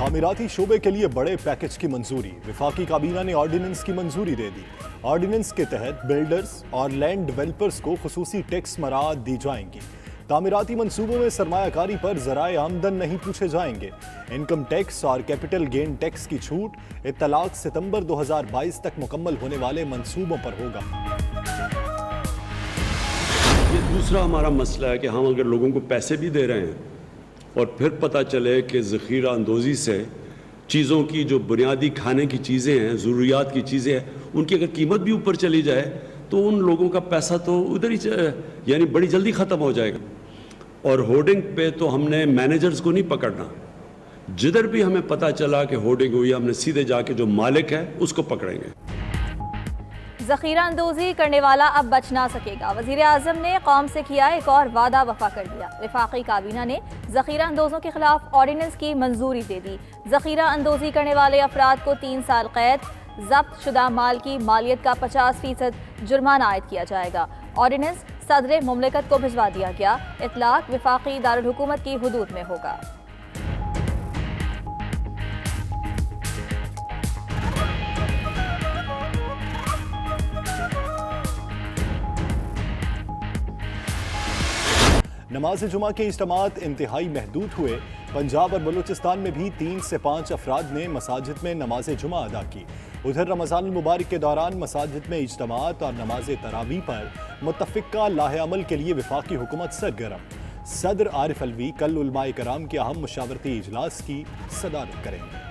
तामीराती शोबे के लिए बड़े पैकेज की मंजूरी। वफाकी काबीना ने ऑर्डिनेंस की मंजूरी दे दी। ऑर्डिनेंस के तहत बिल्डर्स और लैंड डेवलपर्स को खुसूसी टैक्स मराहत दी जाएंगी। तामीराती मंसूबों में सरमायाकारी पर ज़राए आमदन नहीं पूछे जाएंगे। इनकम टैक्स और कैपिटल गेन टैक्स की छूट इत्तलाक सितंबर 2022 तक मुकम्मल होने वाले मंसूबों पर होगा। ये दूसरा हमारा मसला है कि हम अगर लोगों को पैसे भी दे रहे हैं और फिर पता चले कि ज़ख़ीरा अंदोज़ी से चीज़ों की जो बुनियादी खाने की चीज़ें हैं, ज़रूरियात की चीज़ें हैं, उनकी अगर कीमत भी ऊपर चली जाए तो उन लोगों का पैसा तो उधर ही यानी बड़ी जल्दी ख़त्म हो जाएगा। और होर्डिंग पे तो हमने मैनेजर्स को नहीं पकड़ना, जिधर भी हमें पता चला कि होर्डिंग हुई हमने सीधे जाके जो मालिक है उसको पकड़ेंगे। ज़ख़ीरा अंदोज़ी करने वाला अब बच ना सकेगा। वज़ीर आज़म ने कौम से किया एक और वादा वफा कर दिया। वफाकी काबीना ने ज़ख़ीरा अंदोज़ों के खिलाफ ऑर्डिनेंस की मंजूरी दे दी। ज़ख़ीरा अंदोज़ी करने वाले अफराद को 3 साल कैद, जब्त शुदा माल की मालियत का 50% जुर्माना आयद किया जाएगा। ऑर्डिनेंस सदर मुमलिकत को भिजवा दिया गया। इतलाक वफाकी दारुल हुकूमत की हुदूद में होगा। नमाज जुमा के इज्तिमात इंतहाई महदूद हुए। पंजाब और बलूचिस्तान में भी 3 से 5 अफराद ने मसाजिद में नमाज जुमा अदा की। उधर रमज़ान मुबारक के दौरान मसाजिद में इज्तिमात और नमाज तरावी पर मुत्तफ़िक़ा लाहे अमल के लिए वफाकी हुकूमत सरगर्म। सदर आरिफ अलवी कल उलमाए कराम के अहम मशावरती इजलास की सदारत करेंगे।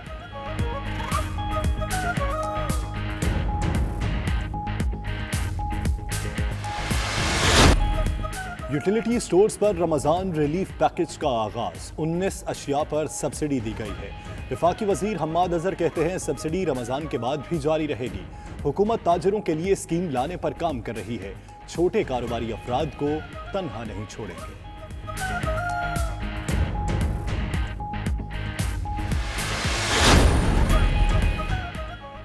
यूटिलिटी स्टोर्स पर रमज़ान रिलीफ पैकेज का आगाज। 19 अशिया पर सब्सिडी दी गई है। वफाकी वजीर हम्माद अजहर कहते हैं सब्सिडी रमज़ान के बाद भी जारी रहेगी। हुकूमत ताजरों के लिए स्कीम लाने पर काम कर रही है। छोटे कारोबारी अफराद को तनहा नहीं छोड़ेंगे।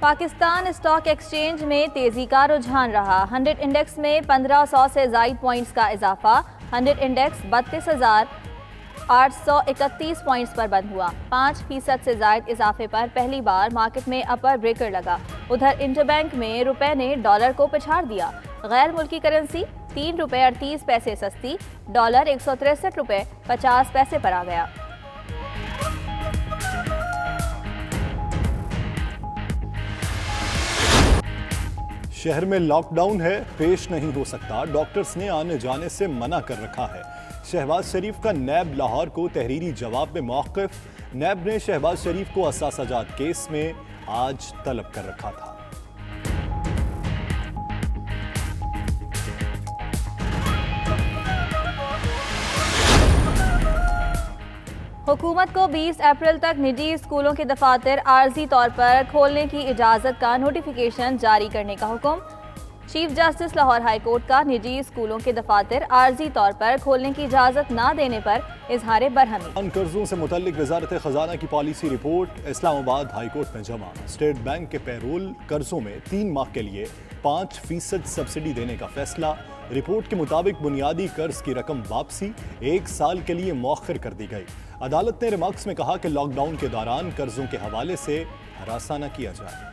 पाकिस्तान स्टॉक एक्सचेंज में तेजी का रुझान रहा। 100 इंडेक्स में 1500 से ज़ायद पॉइंट्स का इजाफा। 100 इंडेक्स 32,831 पॉइंट्स पर बंद हुआ। 5% से ज़ायद इजाफे पर पहली बार मार्केट में अपर ब्रेकर लगा। उधर इंटरबैंक में रुपए ने डॉलर को पछाड़ दिया। गैर मुल्की करेंसी 3 रुपये 38 पैसे सस्ती, डॉलर 163 रुपये 50 पैसे पर आ गया। शहर में लॉकडाउन है, पेश नहीं हो सकता। डॉक्टर्स ने आने जाने से मना कर रखा है। शहबाज शरीफ का नैब लाहौर को तहरीरी जवाब में मौक़िफ़। नैब ने शहबाज शरीफ को असासाजात केस में आज तलब कर रखा था। हुकूमत को 20 अप्रैल तक निजी स्कूलों के दफातर आर्जी तौर पर खोलने की इजाज़त का नोटिफिकेशन जारी करने का हुक्म। Chief justice Lahore high court का निजी स्कूलों के दफातर आर्जी तौर पर खोलने की इजाज़त न देने पर इजहार बरहमी। कर्जों से मुतल्लिक वजारत खजाना की policy report Islamabad high court में जमा। स्टेट बैंक के पैरोल कर्जों में 3 माह के लिए 5% सब्सिडी देने का फैसला। रिपोर्ट के मुताबिक बुनियादी कर्ज की रकम वापसी 1 साल के लिए मौखर कर दी गई। अदालत ने रिमार्क्स में कहा कि लॉकडाउन के दौरान कर्जों के हवाले से हरासा न किया जाए।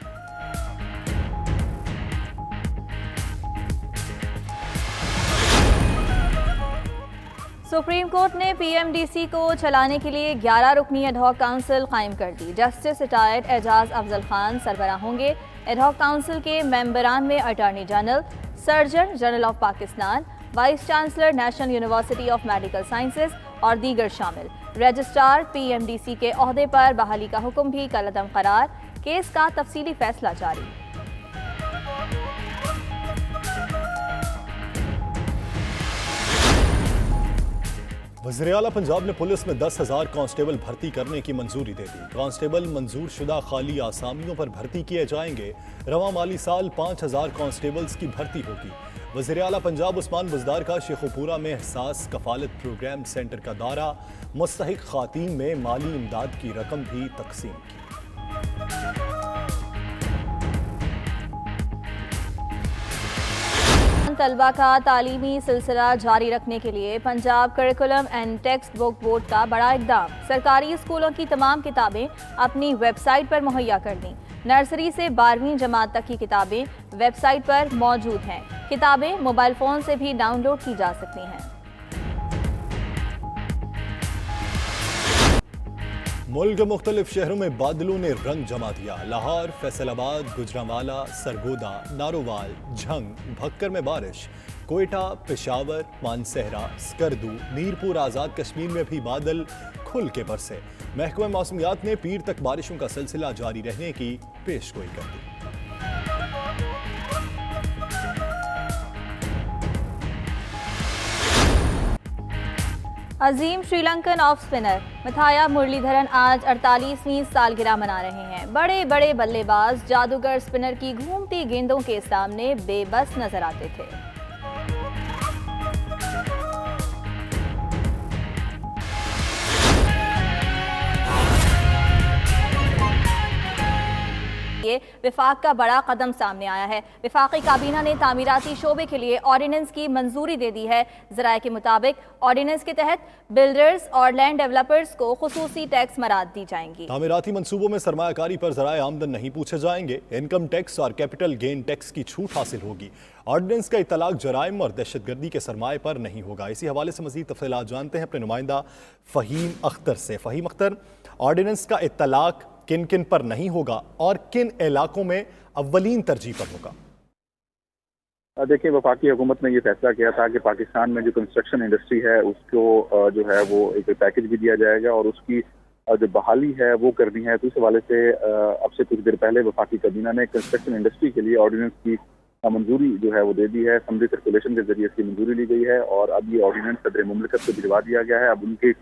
सुप्रीम कोर्ट ने पीएमडीसी को चलाने के लिए 11 रुकनी एडहॉक काउंसिल कायम कर दी। जस्टिस रिटायर्ड एजाज अफजल खान सरबराह होंगे। एडहॉक काउंसिल के मेंबरान में attorney general, surgeon general of Pakistan, vice chancellor national university of medical sciences और दीगर शामिल। रजिस्ट्रार पीएमडीसी के ओहदे पर बहाली का हुक्म भी कलअदम करार। केस का तफसीली फैसला जारी। वज़ीर आला पंजाब ने पुलिस में 10,000 कांस्टेबल भर्ती करने की मंजूरी दे दी। कांस्टेबल मंजूर शुदा खाली आसामियों पर भर्ती किए जाएंगे। रवां माली साल 5,000 कांस्टेबल्स की भर्ती होगी। वज़ीर आला पंजाब उस्मान बुज़दार का शेखुपुरा में एहसास कफालत प्रोग्राम सेंटर का दौरा। मुस्तहिक ख़ातीन में माली इमदाद की रकम भी तकसीम की। तमाम तलबा का तालीमी सिलसिला जारी रखने के लिए Punjab curriculum and text book board का बड़ा इकदाम। सरकारी स्कूलों की तमाम किताबें अपनी वेबसाइट पर मुहैया कर दी। नर्सरी से 12वीं जमात तक की किताबें वेबसाइट पर मौजूद हैं। किताबें मोबाइल फ़ोन से भी डाउनलोड की जा सकती हैं। मुल्क के मुख्तलिफ शहरों में बादलों ने रंग जमा दिया। लाहौर, फैसलाबाद, गुजरांवाला, सरगोदा, नारोवाल, झंग, भक्कर में बारिश। कोयटा, पेशावर, मानसहरा, स्कर्दू, मीरपुर, आज़ाद कश्मीर में भी बादल खुल के बरसे। महकमा मौसमियात ने पीर तक बारिशों का सिलसिला जारी रहने की पेशगोई कर दी। अजीम श्रीलंकन ऑफ स्पिनर मिथाया मुरलीधरन आज 48वीं सालगिरह मना रहे हैं। बड़े बड़े बल्लेबाज जादूगर स्पिनर की घूमती गेंदों के सामने बेबस नजर आते थे। विफाक का बड़ा कदम सामने आया है। विफाकी काबीना ने तामीराती शोबे के लिए ऑर्डिनेंस की मंजूरी दे दी है। ज़राए के मुताबिक ऑर्डिनेंस के तहत बिल्डर्स और लैंड डेवलपर्स को खुसूसी टैक्स मराद दी जाएंगी। तामीराती मंसूबों में सरमायाकारी पर ज़राए आमदन नहीं पूछे जाएंगे। इनकम टैक्स और कैपिटल गेन टैक्स की छूट हासिल होगी। ऑर्डिनेंस का इतलाक जराइम और दहशतगर्दी के सरमाए पर नहीं होगा। इसी हवाले से मज़ीद तफसीलात जानते हैं अपने नुमाइंदा फ़हीम अख्तर से। फ़हीम अख्तर, ऑर्डिनेंस का इतलाक किन किन पर नहीं होगा और किन इलाकों में अव्वलीन तरजीह पर होगा? देखिए, वफाकी हुकूमत ने ये फैसला किया था कि पाकिस्तान में जो कंस्ट्रक्शन इंडस्ट्री है उसको जो है वो एक पैकेज भी दिया जाएगा और उसकी जो बहाली है वो करनी है। तो इस हवाले से अब से कुछ देर पहले वफाकी काबीना ने कंस्ट्रक्शन इंडस्ट्री के लिए ऑर्डिनेंस की मंजूरी जो है वो दे दी है। असम्बली सर्कुलेशन के जरिए इसकी मंजूरी ली गई है और अब ये ऑर्डिनेंस सदर मुमलिकत को भिजवा दिया गया है। अब उनकी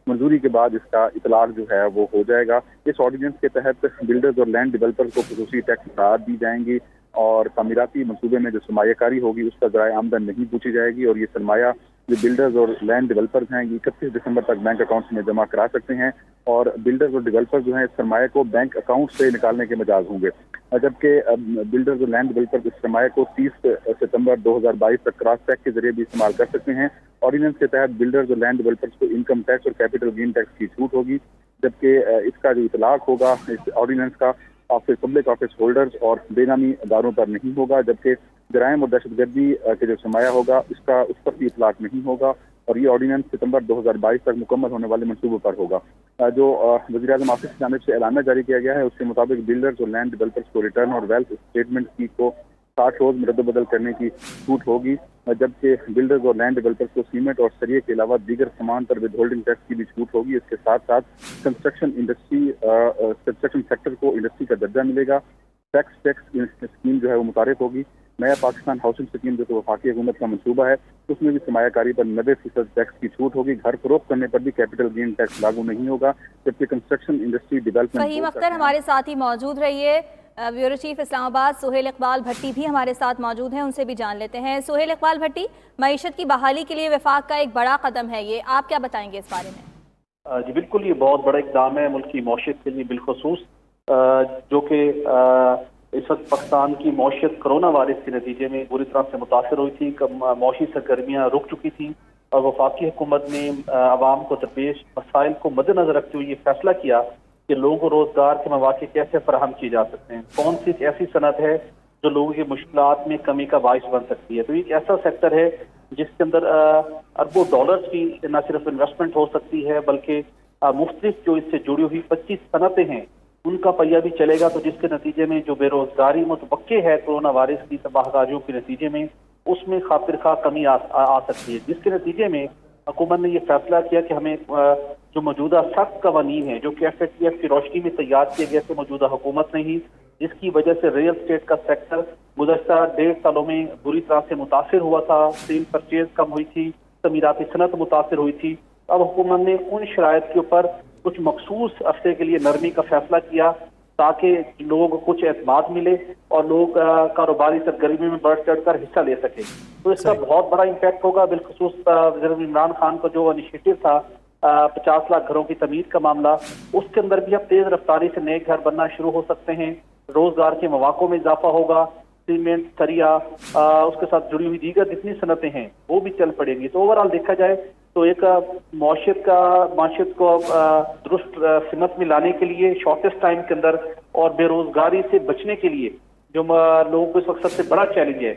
मंजूरी के बाद इसका इतलाक जो है वो हो जाएगा। इस ऑर्डिनेंस के तहत बिल्डर्स और लैंड डेवलपर्स को खुसूसी टैक्स राहत दी जाएंगी और तामीराती मनसूबे में जो सरमायाकारी होगी उसका ज़राए आमदन नहीं पूछी जाएगी और ये सरमाया जो बिल्डर्स और लैंड डेवलपर्स हैं ये 31 दिसंबर तक बैंक अकाउंट्स में जमा करा सकते हैं और बिल्डर्स और डेवलपर्स जो हैं इस सरमाए को बैंक अकाउंट से निकालने के मजाज होंगे, जबकि बिल्डर्स और लैंड डेवलपर्स इस सरमाए को 30 सितंबर 2022 तक क्रॉस चेक के जरिए भी इस्तेमाल कर सकते हैं। ऑर्डिनेंस के तहत बिल्डर्स और लैंड डेवलपर्स को इनकम टैक्स और कैपिटल गेन टैक्स की छूट होगी, जबकि इसका जो इतलाक होगा इस ऑर्डिनेंस का ऑफिस पब्लिक ऑफिस होल्डर्स और बेनामी अदारों पर नहीं होगा, जबकि जराइम और दहशतगर्दी के जो सरमाया होगा उसका उस पर भी इतलाक नहीं होगा और ये ऑर्डिनेंस सितंबर 2022 तक मुकम्मल होने वाले मंसूबों पर होगा। जो वज़ीर आज़म ऑफिस की जानिब से ऐलान जारी किया गया है उसके मुताबिक बिल्डर्स और लैंड डेवलपर्स को रिटर्न और वेल्थ स्टेटमेंट की को 60 रोज में रद्द-बदल करने की छूट होगी, जबकि बिल्डर्स और लैंड डेवलपर्स को सीमेंट और सरिये के अलावा दीगर सामान पर विद होल्डिंग टैक्स की भी छूट होगी। इसके साथ साथ कंस्ट्रक्शन सेक्टर को इंडस्ट्री का दर्जा मिलेगा। टैक्स स्कीम जो है वो मुतारिफ होगी। नया पाकिस्तान हाउसिंग स्कीम जो वफाकी हुकूमत का मंसूबा है उसमें भी सरमायाकारी पर 90% टैक्स की छूट होगी। घर फरोख्त करने पर भी कैपिटल गेन टैक्स लागू नहीं होगा, जबकि construction industry development. Faheem Akhtar हमारे साथ ही मौजूद रहिए। ब्यूरो चीफ इस्लामाबाद सुहेल इकबाल भट्टी भी हमारे साथ मौजूद हैं, उनसे भी जान लेते हैं। सुहेल इकबाल भट्टी, मईशत की बहाली के लिए वफाक का एक बड़ा कदम है ये, आप क्या बताएंगे इस बारे में? जी बिल्कुल, ये बहुत बड़ा इक़दाम है मुल्क की मौशियत के लिए बिलखसूस, जो कि इस वक्त पाकिस्तान की मौशियत कोरोना वायरस के नतीजे में बुरी तरह से मुतासर हुई थी। मौशी सरगर्मियाँ रुक चुकी थी और वफाकी हुकूमत ने आवाम को दरपेश मसाइल को मद्देनजर रखते हुए ये फैसला किया कि लोगों को रोजगार के मौके कैसे फराहम किए जा सकते हैं, कौन सी ऐसी सनत है जो लोगों की मुश्किलात में कमी का बाइस बन सकती है। तो एक ऐसा सेक्टर है जिसके अंदर अरबों डॉलर्स की न सिर्फ इन्वेस्टमेंट हो सकती है बल्कि मुख्तलिफ जो इससे जुड़ी हुई 25 सनतें हैं उनका पहिया भी चलेगा। तो जिसके नतीजे में जो बेरोजगारी मुतवक्के है कोरोना वायरस की तबाहकारियों के नतीजे में उसमें खातिर खा कमी आ सकती है, जिसके नतीजे में हुकूमत ने यह फैसला किया कि हमें जो मौजूदा सख्त कवानीन है जो कि FATF की रोशनी में तैयार किए गए थे मौजूदा हुकूमत ने ही, जिसकी वजह से रियल स्टेट का सेक्टर गुज़श्ता 1.5 सालों में बुरी तरह से मुतासर हुआ था। सेल परचेज कम हुई थी, तमीराती सनत मुतासर हुई थी। अब हुकूमत ने उन शराइत के ऊपर कुछ मखसूस अरसे के लिए नरमी का फैसला किया ताकि लोगों को कुछ एतमाद मिले और लोग कारोबारी सरगर्मी में बढ़ चढ़ कर हिस्सा ले सके। तो इसका बहुत बड़ा इम्पैक्ट होगा। बिलखसूस वज़ीर इमरान खान का जो इनिशिएटिव था 50 लाख घरों की तमीर का मामला, उसके अंदर भी अब तेज रफ्तारी से नए घर बनना शुरू हो सकते हैं, रोजगार के मौकों में इजाफा होगा सीमेंट, सरिया, उसके साथ जुड़ी हुई दीगर जितनी सनतें हैं वो भी चल पड़ेंगी। तो ओवरऑल देखा जाए तो एक माशियत को दुरुस्त सिमत में लाने के लिए शॉर्टेस्ट टाइम के अंदर और बेरोजगारी से बचने के लिए जो लोगों को इस वक्त सबसे बड़ा चैलेंज है